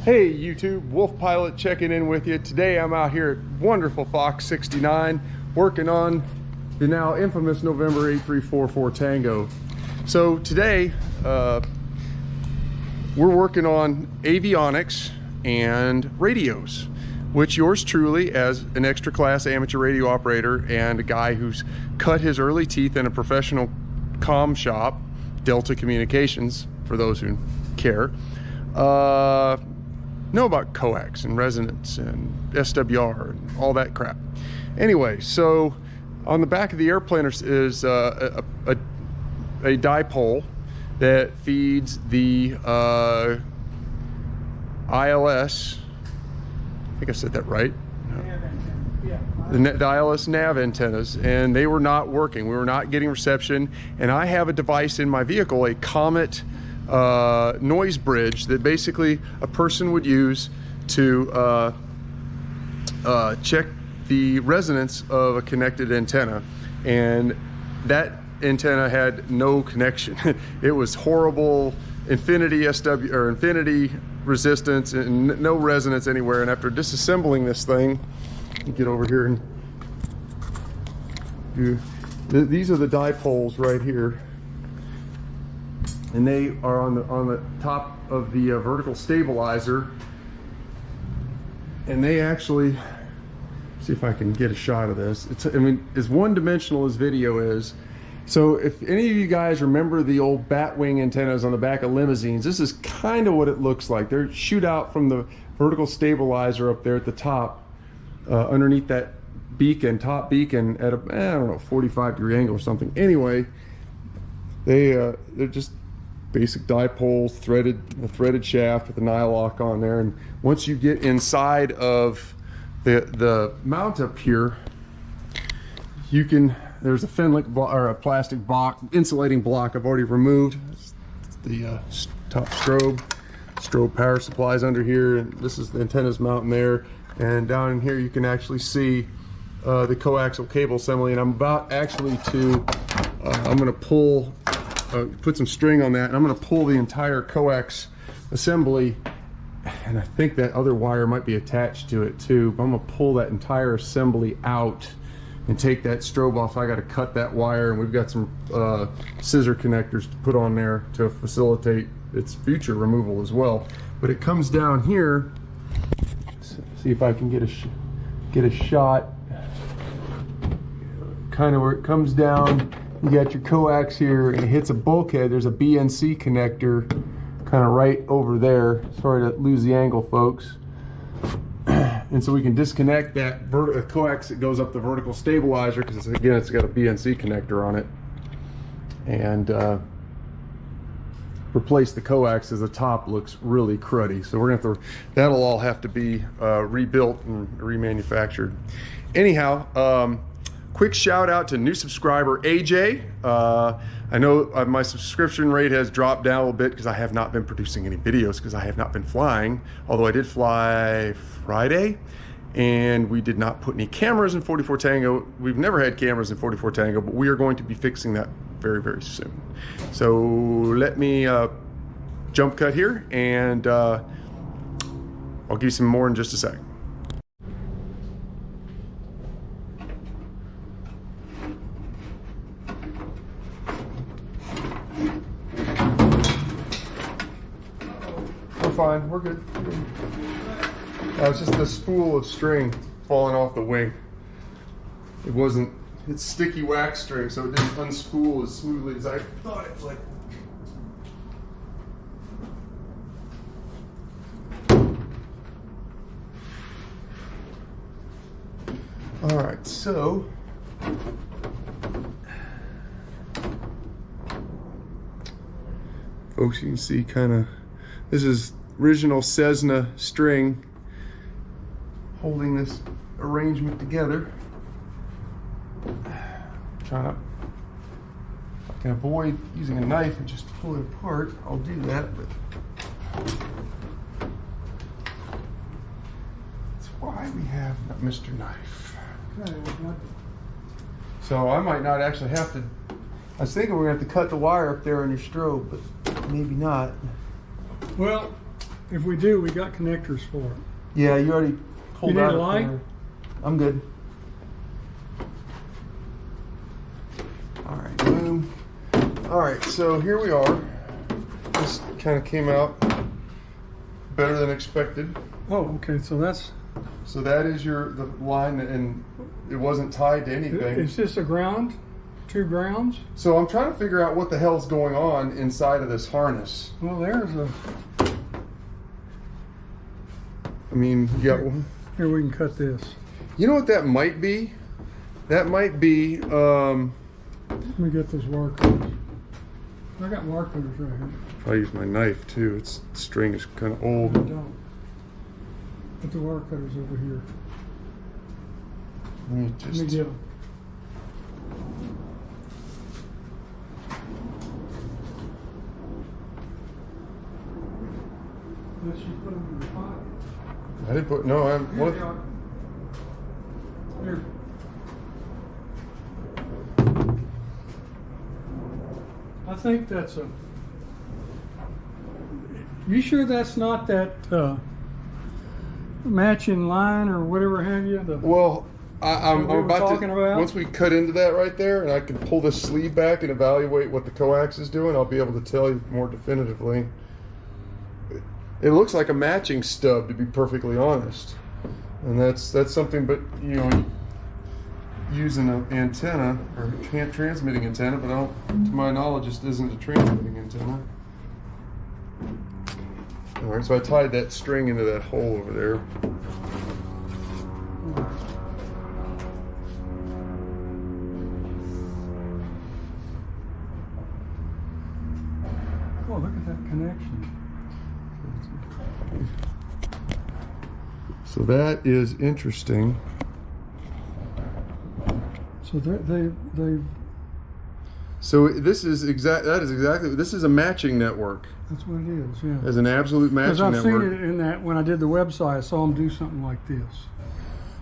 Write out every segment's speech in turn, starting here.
Hey YouTube, Wolf Pilot checking in with you. Today I'm out here at wonderful Fox 69 working on the now infamous November 8344 Tango. So today we're working on avionics and radios, which yours truly, as an extra class amateur radio operator and a guy who's cut his early teeth in a professional comm shop, Delta Communications, for those who care, know about coax and resonance and SWR and all that crap. Anyway, so on the back of the airplane is a dipole that feeds the ILS. I think I said that right. The ILS nav antennas, and they were not working. We were not getting reception, and I have a device in my vehicle, a Comet noise bridge, that basically a person would use to check the resonance of a connected antenna, and that antenna had no connection. It was horrible, infinity resistance and no resonance anywhere. And after disassembling this thing, you get over here and these are the dipoles right here, and they are on the top of the vertical stabilizer, and they actually, see if I can get a shot of this. I mean, as one-dimensional as video is. So if any of you guys remember the old bat wing antennas on the back of limousines, this is kind of what it looks like. They shoot out from the vertical stabilizer up there at the top, underneath that beacon, top beacon, at a, I don't know, 45-degree angle or something. Anyway, they're just basic dipoles, threaded shaft with a nylock on there. And once you get inside of the mount up here, you can, there's a Fenwick or a plastic block, insulating block I've already removed. It's the top strobe power supplies under here, and this is the antennas mounting there. And down in here you can actually see the coaxial cable assembly, and I'm about actually to I'm going to pull put some string on that, and I'm going to pull the entire coax assembly, and I think that other wire might be attached to it too, but I'm going to pull that entire assembly out and take that strobe off. I got to cut that wire, and we've got some scissor connectors to put on there to facilitate its future removal as well. But it comes down here. See if I can get a shot. Kind of where it comes down. You got your coax here, and it hits a bulkhead. There's a BNC connector kind of right over there. Sorry to lose the angle, folks. And so we can disconnect that coax that goes up the vertical stabilizer, because again, it's got a BNC connector on it, and replace the coax, as the top looks really cruddy. So we're gonna have to, that'll all have to be rebuilt and remanufactured. Anyhow, quick shout out to new subscriber AJ. I know my subscription rate has dropped down a little bit because I have not been producing any videos, because I have not been flying, although I did fly Friday, and we did not put any cameras in 44 Tango. We've never had cameras in 44 Tango, but we are going to be fixing that very, very soon. So let me jump cut here, and I'll give you some more in just a sec. Fine, we're good. It's just a spool of string falling off the wing. It wasn't, it's sticky wax string, so it didn't unspool as smoothly as I thought it would. All right, so folks, you can see kind of, this is original Cessna string holding this arrangement together. Trying to, if I can avoid using a knife and just pull it apart, I'll do that, but that's why we have Mr. Knife. So I might not actually have to, I was thinking we're gonna have to cut the wire up there on your strobe, but maybe not. Well, If we do, we got connectors for it. Yeah, you already pulled You need out a light? I'm good. All right, boom. All right, so here we are. This kind of came out better than expected. Oh, okay, so that's... So that is the line, and it wasn't tied to anything. Is this a ground? 2 grounds? So I'm trying to figure out what the hell's going on inside of this harness. Well, there's a... I mean, you got one. Here, we can cut this. You know what that might be? That might be, Let me get those wire cutters. I got wire cutters right here. I'll use my knife too. Its string is kind of I old. don't. Put the wire cutters over here. Let me Let me just... get them. Unless you put them in your pocket. I didn't put, no, I'm... Here What? they are. Here. I think that's a... You sure that's not that matching line or whatever have you? Well, I'm we were about talking to, about? once we cut into that right there, and I can pull this sleeve back and evaluate what the coax is doing, I'll be able to tell you more definitively. It looks like a matching stub, to be perfectly honest. And that's something, but you know, using an antenna or transmitting antenna, but I don't, to my knowledge, this isn't a transmitting antenna. All right, so I tied that string into that hole over there. Oh, look at that connection. So that is interesting. So they So this is exactly this is a matching network. that's what it is, yeah. As an absolute matching Because I've network. seen it in that, when I did the website, I saw them do something like this.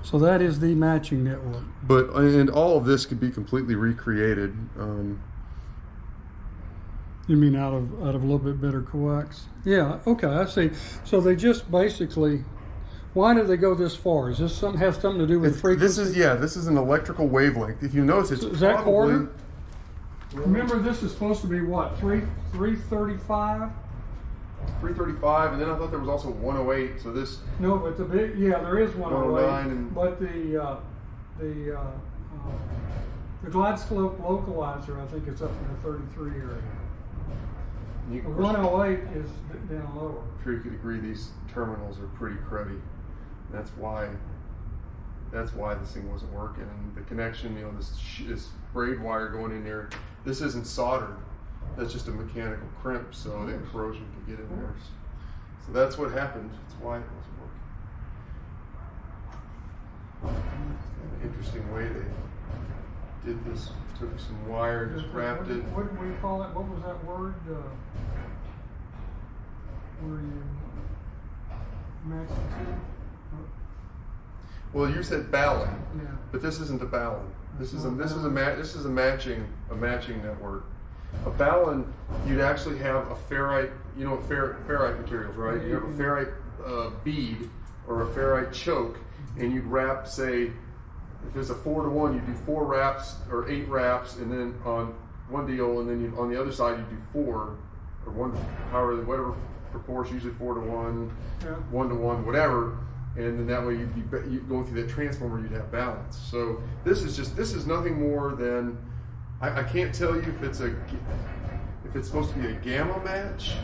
So that is the matching network. But and all of this could be completely recreated. You mean out of a little bit better coax? Yeah, okay, I see. So they just basically, why did they go this far? Is this something, has something to do with frequency? This is an electrical wavelength. If you notice, it's Is that probably, quarter? Remember, this is supposed to be what, 335? 335, and then I thought there was also 108. So this No, but the big, yeah, there is 108. 109 and- But the glide slope localizer, I think it's up in the 33 area. you The can, 108 is down lower. I'm sure you could agree these terminals are pretty cruddy. That's why this thing wasn't working. And the connection, you know, this braid wire going in there, this isn't soldered. That's just a mechanical crimp, so the corrosion could get in there. So that's what happened. That's why it wasn't working. An interesting way they did this. Took some wire, just wrapped it. What do we call it? What was that word? Where you match the two? Well, you said balun, Yeah. but this isn't a balun. This is a matching network. A balun, you'd actually have a ferrite. You know what ferrite materials, right? You have a ferrite bead or a ferrite choke, and you'd wrap, say, if it's a 4-to-1, you do 4 wraps or 8 wraps, and then on one deal, and then on the other side you do 4 or 1, whatever proportion, usually 4-to-1, Yeah. 1-to-1, whatever, and then that way you going through that transformer, you'd have balance. So this is nothing more than, I can't tell you if it's supposed to be a gamma match,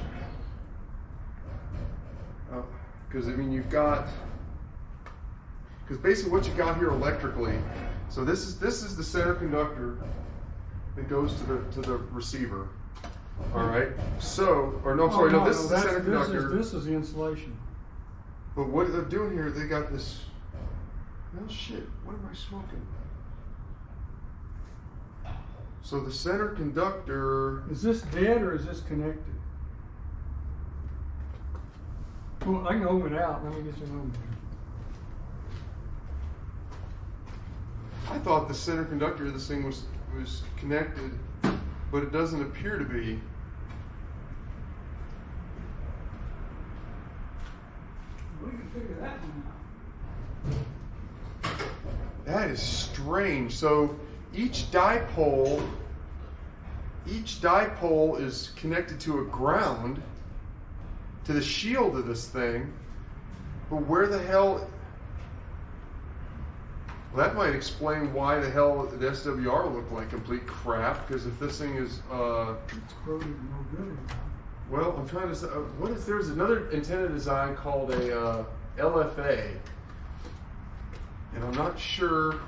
because I mean you've got. Because basically what you got here electrically, so this is the center conductor that goes to the receiver. All right. So, or no, sorry, no, this is the center conductor. This is the insulation. But what they're doing here, they got this. Oh shit! What am I smoking? So the center conductor. Is this dead or is this connected? Well, I can open it out. Let me get you an open. I thought the center conductor of this thing was connected, but it doesn't appear to be. figure that one out. That is strange. So each dipole is connected to a ground, to the shield of this thing. But where the hell? Well, that might explain why the hell the SWR looked like complete crap. Because if this thing is, It's corroded no good. well, I'm trying to say, what is, there's another antenna design called a LFA, and I'm not sure.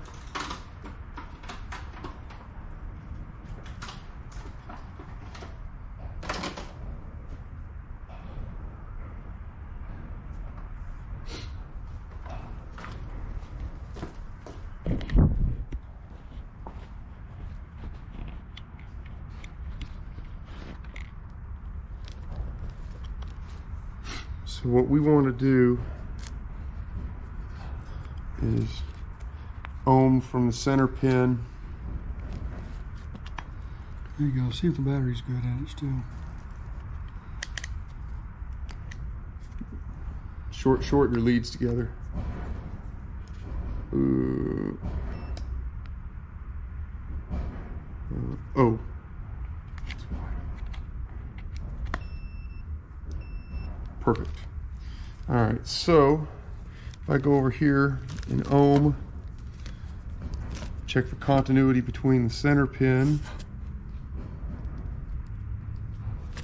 So what we want to do is ohm from the center pin. There you go. See if the battery's good in it still. Short your leads together. Oh. Perfect. All right, so if I go over here in ohm, check for continuity between the center pin.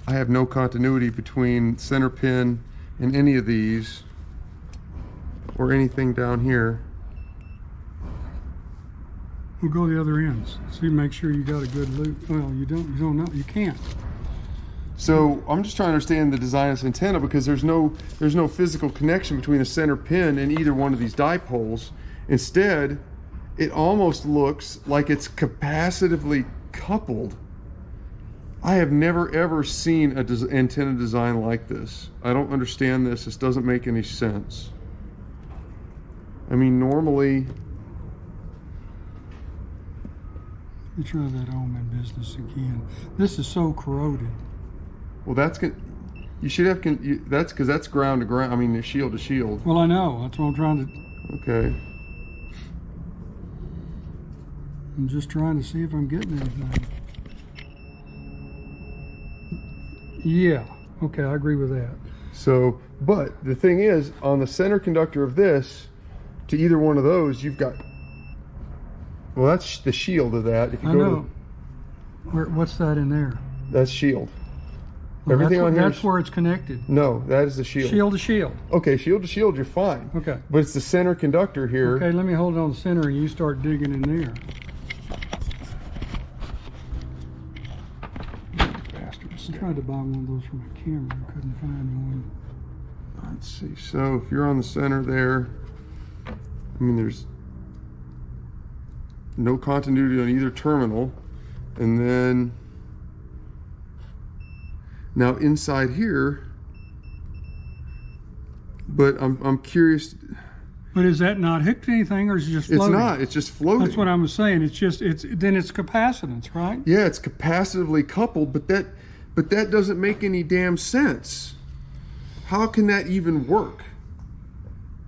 I have no continuity between center pin and any of these or anything down here. We'll go the other ends. See, make sure you got a good loop. Well, you don't know. You can't. So I'm just trying to understand the design of this antenna, because there's no physical connection between the center pin and either one of these dipoles. Instead, it almost looks like it's capacitively coupled. I have never ever seen an antenna design like this. I don't understand this. This doesn't make any sense. I mean, normally... Let me try that ohm in business again. This is so corroded. Well, that's good. You should have. That's because that's ground to ground. I mean, shield to shield. Well, I know. That's what I'm trying to. Okay. I'm just trying to see if I'm getting anything. Yeah. Okay, I agree with that. So, but the thing is, on the center conductor of this, to either one of those, you've got. Well, that's the shield of that. If you I go know. What's that in there? That's shield. Well, Everything on here. That's where it's connected. No, that is the shield. Shield to shield. Okay, shield to shield, you're fine. Okay. But it's the center conductor here. Okay, let me hold it on the center and you start digging in there. Bastards. I tried to buy one of those for my camera. I couldn't find one. Let's see. So if you're on the center there, I mean, there's no continuity on either terminal, and then now inside here, but I'm curious. But is that not hooked to anything, or is it just floating? It's not. It's just floating. That's what I was saying. It's just then it's capacitance, right? Yeah, it's capacitively coupled, but that doesn't make any damn sense. How can that even work?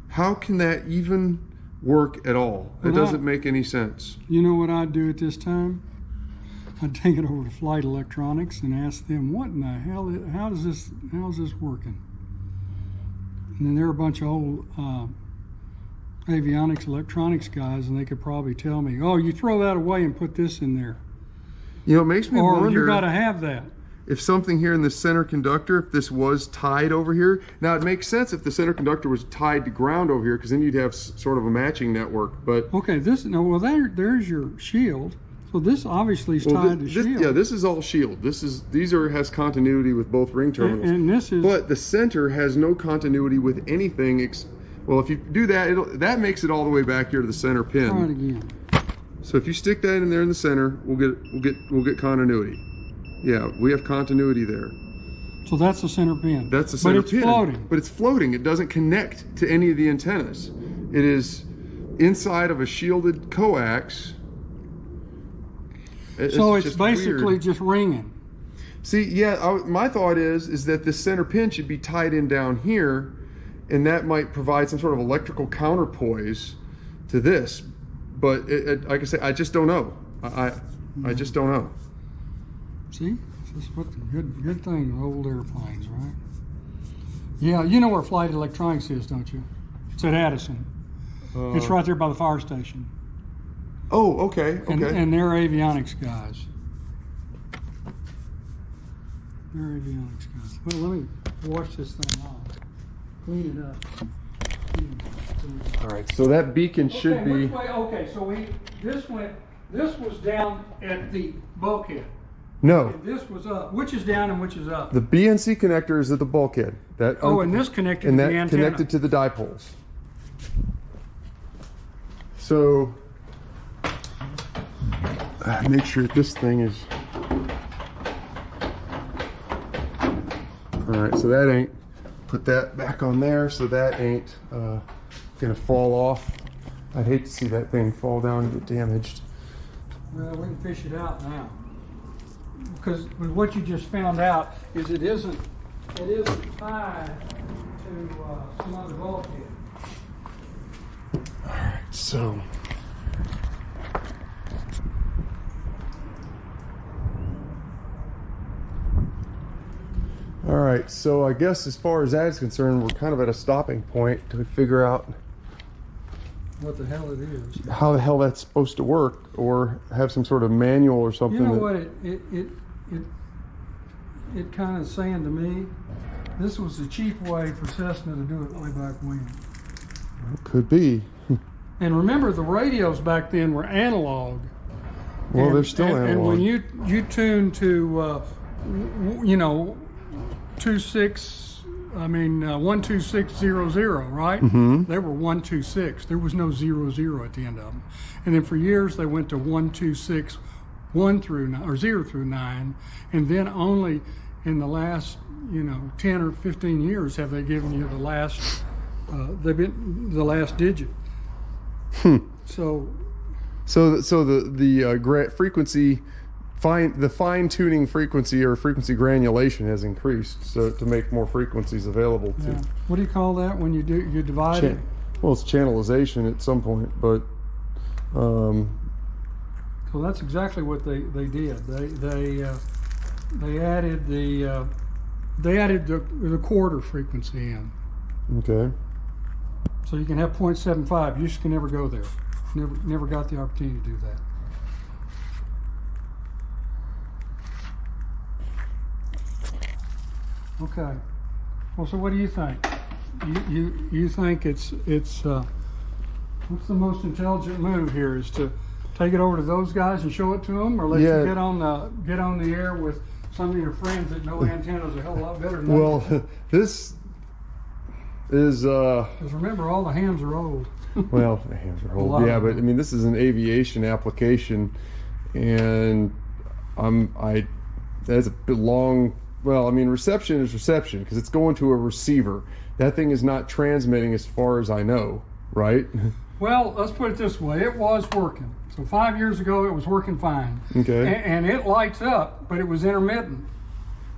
How can that even work at all? It doesn't make any sense. You know what I'd do at this time? I'd take it over to Flight Electronics and ask them, what in the hell, how's this working? And then there are a bunch of old avionics, electronics guys, and they could probably tell me, oh, you throw that away and put this in there. You know, it makes me wonder. Or you got to have that. If something here in the center conductor, if this was tied over here. Now, it makes sense if the center conductor was tied to ground over here, because then you'd have sort of a matching network. But okay, there's your shield. So this obviously is tied to shield. Yeah, this is all shield. Has continuity with both ring terminals. And this is. But the center has no continuity with anything. Well, if you do that, that makes it all the way back here to the center pin. Try it again. So if you stick that in there in the center, we'll get continuity. Yeah, we have continuity there. So that's the center pin. That's the center pin. But it's floating. But it's floating. It doesn't connect to any of the antennas. It is inside of a shielded coax. So it's basically weird. Just ringing. See, yeah, my thought is that the center pin should be tied in down here, and that might provide some sort of electrical counterpoise to this. But like I say, I just don't know. I just don't know. See, this is what the good thing with old airplanes, right? Yeah, you know where Flight Electronics is, don't you? It's at Addison. It's right there by the fire station. Oh, okay, okay. And they're avionics guys. They're avionics guys. Well, let me wash this thing off. Clean it up. All right, so that beacon should be. Okay, so this was down at the bulkhead. No. And this was up. Which is down and which is up? The BNC connector is at the bulkhead. That and this connected to the antenna. Connected to the dipoles. So make sure this thing is. All right, so that ain't. Put that back on there, so that ain't gonna fall off. I'd hate to see that thing fall down and get damaged. Well, we can fish it out now. Because what you just found out is it isn't tied to some other bulkhead. All right, so all right, so I guess as far as that is concerned, we're kind of at a stopping point to figure out what the hell it is. How the hell that's supposed to work, or have some sort of manual or something. You know what it kind of saying to me? This was the cheap way for Cessna to do it way back when. It could be. And remember, the radios back then were analog. Well, they're still analog. And when you tune to, 12600, right? Mm-hmm. They were 126. There was no 00 at the end of them. And then for years they went to 126, 1 through 9, or 0 through 9, and then only in the last 10 or 15 years have they given you the last the last digit. So the frequency. The fine-tuning frequency or frequency granulation has increased, so to make more frequencies available to. Yeah. What do you call that when you divide it? Well, it's channelization at some point, but. So that's exactly what they did. They added the quarter frequency in. Okay. So you can have 0.75. You just can never go there. Never got the opportunity to do that. Okay. Well, so what do you think? You think it's what's the most intelligent move here? Is to take it over to those guys and show it to them, or let you get on the air with some of your friends that know antennas a hell of a lot better than well, this is because remember, all the hams are old. Well, the hams are old. Yeah, but I mean, this is an aviation application, and that's a bit long. Well, I mean, reception is reception because it's going to a receiver. That thing is not transmitting as far as I know, right? Well, let's put it this way. It was working. So 5 years ago, it was working fine. Okay. And it lights up, but it was intermittent.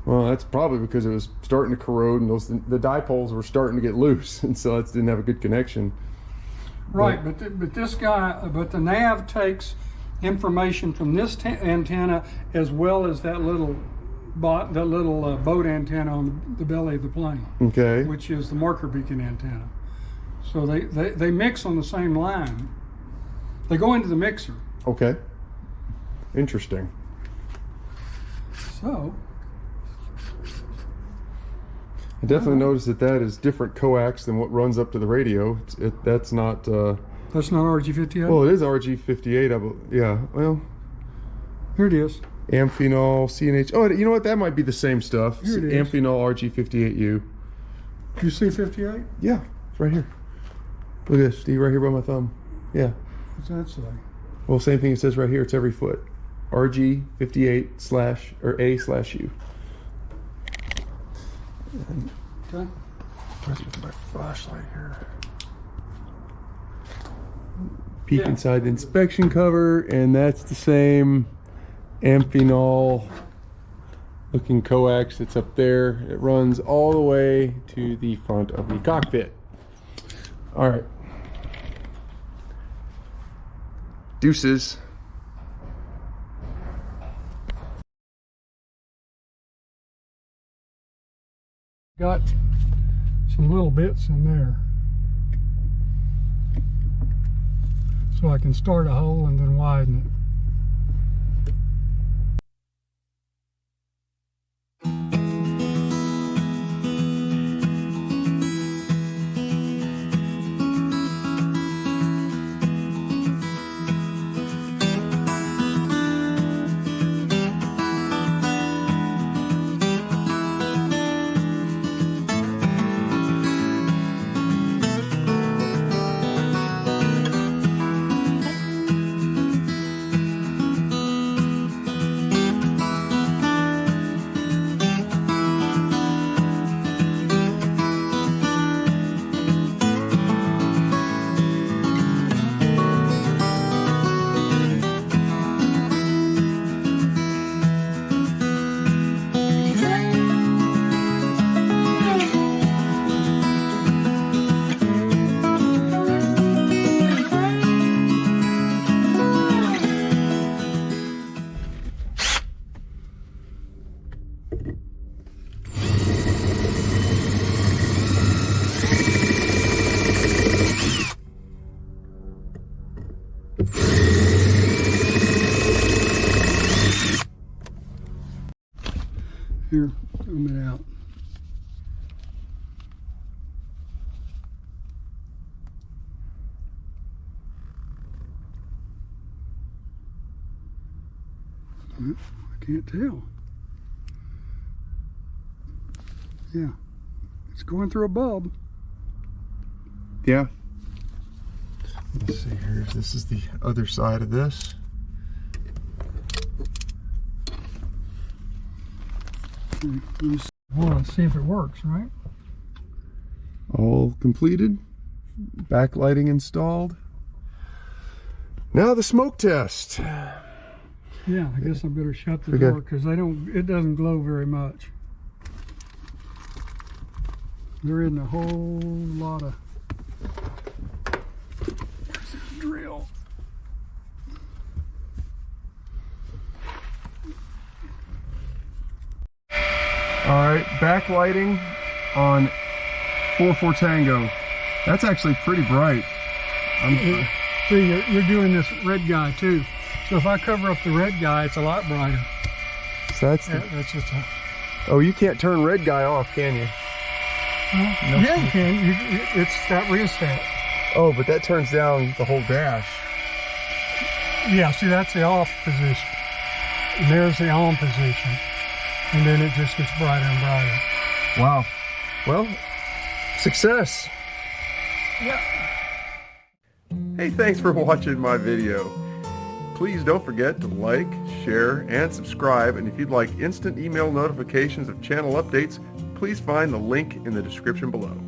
Well, that's probably because it was starting to corrode and the dipoles were starting to get loose, and so it didn't have a good connection. Right, but the nav takes information from this antenna as well as that little boat antenna on the belly of the plane. Okay. Which is the marker beacon antenna. So they mix on the same line. They go into the mixer. Okay. Interesting. So I definitely noticed that is different coax than what runs up to the radio. That's not RG58? Well, it is RG58. Yeah, well. Here it is. Amphenol, CNH. Oh, you know what? That might be the same stuff. Here it is. Amphenol RG58U. You see 58? Yeah, it's right here. Look at this. See right here by my thumb. Yeah. What's that say? Well, same thing it says right here. It's every foot. RG58/A/U. Okay. Try to get my flashlight here. Peek inside the inspection cover, and that's the same Amphenol looking coax. It's up there. It runs all the way to the front of the cockpit. All right. Deuces. Got some little bits in there, so I can start a hole and then widen it. Here, zoom it out. I can't tell. Yeah, it's going through a bulb. Yeah. Let's see here. This is the other side of this. Well, let's see if it works, right? All completed. Backlighting installed. Now the smoke test. Yeah, I guess I better shut the door because it doesn't glow very much. There isn't a whole lot of drill. All right, backlighting on 4-4 Tango. That's actually pretty bright. See, you're doing this red guy too. So if I cover up the red guy, it's a lot brighter. So that's just a... Oh, you can't turn red guy off, can you? No. Yeah, you can. It's that rheostat. Oh, but that turns down the whole dash. Yeah, see, that's the off position. And there's the on position. And then it just gets brighter and brighter. Wow. Well, success. Yeah. Hey, thanks for watching my video. Please don't forget to like, share, and subscribe. And if you'd like instant email notifications of channel updates, please find the link in the description below.